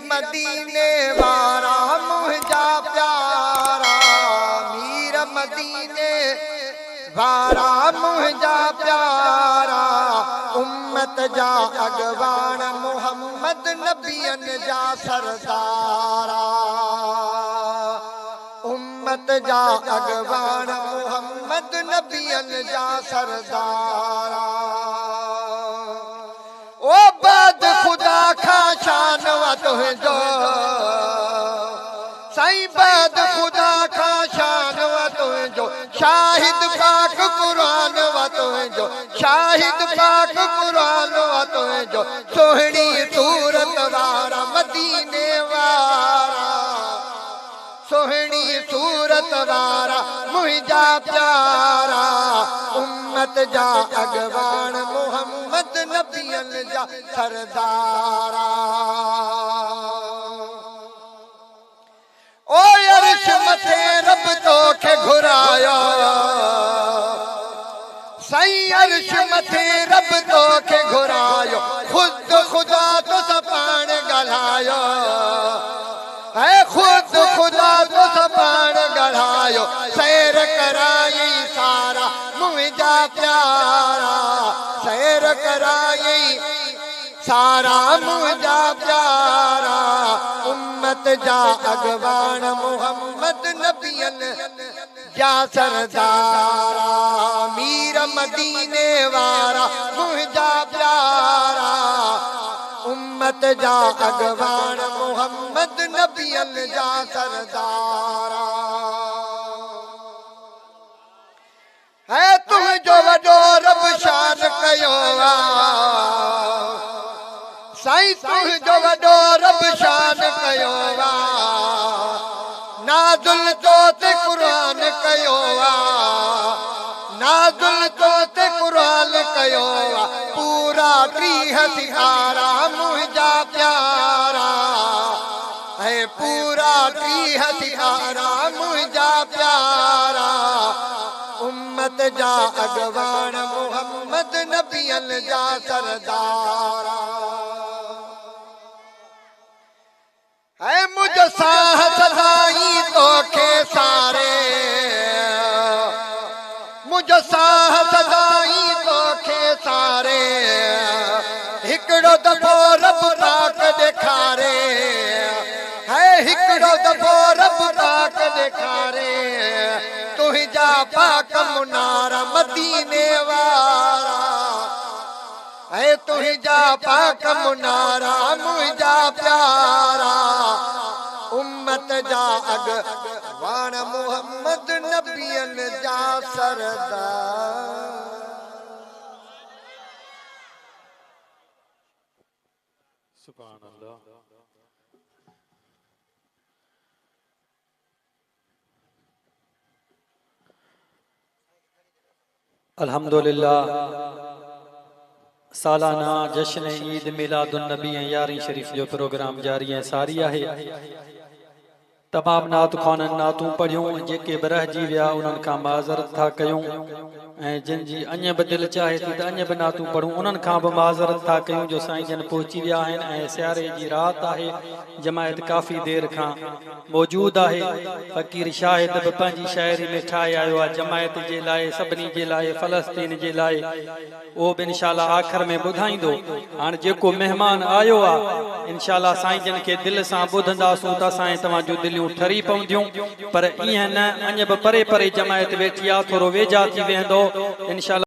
मदीने वारा मुझा प्यारा, मीर मदीने वारा मुझा प्यारा, उम्मत जा अगवान मोहम्मद नबियन जा सरदारा, उम्मत जा अगवान मोहम्मद नबियन जा सरदारा। ओ बाद खुदा खा शान व तुझो साईं, बाद खुदा खा शान व तुझो, शाहिद पाक कुरान व तुझो, शाहिद पाक कुरान व तुझो, सोहणी सूरत वारा मदीने वारा, सोहणी सूरत वारा मुझा प्यारा, उम्मत जा अगवान मोहम्मद नबियन जा सरदारा। ओ अर्श मथे रब तोखे घुरायो, साईं अर्श मथे रब तोखे घुरायो, खुद खुदा तो सपान गलायो है, खुद खुदा तो सपान गढ़ायो, सैर कराई सारा मुझा प्यारा, सैर कराई सारा मुझा प्यारा, उम्मत जा अगवान मोहम्मद नबियन जा सरदारा, मीर मदीने वारा मुझा प्यारा, उम्मत जा अगवान मोहम्मद नबियन जा सरदारा। है तुम जो वडो रब शान कयो, साईं तुम जो वडो रब शान कयो, नाज़ुल तो ते कुरान कयो, नाज़ुल तो ते कुरान कयो, पूरा 30 सितारा मुझा प्यारा है, पूरा 30 सितारा मुझा प्यारा, उम्मत जा अगवान मोहम्मद नबियन जा सरदारा। है मुझ साह सदाई तोखे सारे, मुझ साह सदाई तोखे सारे, हिकड़ो दफो रब पाक ॾेखारे, है हिकड़ो दफो रब पाक ॾेखारे, तुझा पाक मुनारा मदीने वारा, है तुझा पाक मुनारा मुझा प्यारा, उम्मत जा अगवान मोहम्मद नबियन जा सरदार। सुभान अल्लाह। अल्हम्दुलिल्लाह, सालाना जश्न ईद मिलादुन नबी 11 शरीफ जो प्रोग्राम जारी है सारी है। तमाम नात खानन नातूं पढ़ियूं, जेके बरहजी विया उन्हनि खां माज़रत था कयूं, ऐं जिन जी अञ बि दिलि चाहे थी त अञ बि नातूं पढ़ूं उन्हनि खां बि माज़रत था कयूं जो साईं जन पहुची विया आहिनि, ऐं सियारे जी राति आहे, जमायत काफ़ी देर खां मौजूदु आहे। फ़कीर शाहिद बि पंहिंजी शाइरी में ठाहे आयो आहे जमायत जे लाइ, सभिनी जे लाइ, फ़लस्तीन जे लाइ, उहो बि इंशाअल्लाह आख़िर में ॿुधाईंदो। हाणे जेको महिमान आयो आहे इंशाअल्लाह साईं जन खे दिलि सां ॿुधंदासूं त असां तव्हांजूं दिलियूं ठरी पवंदियूं, पर ईअं न, अञ बि परे परे जमायत वेठी आहे, थोरो वेझा थी वेंदो इंशाअल्लाह।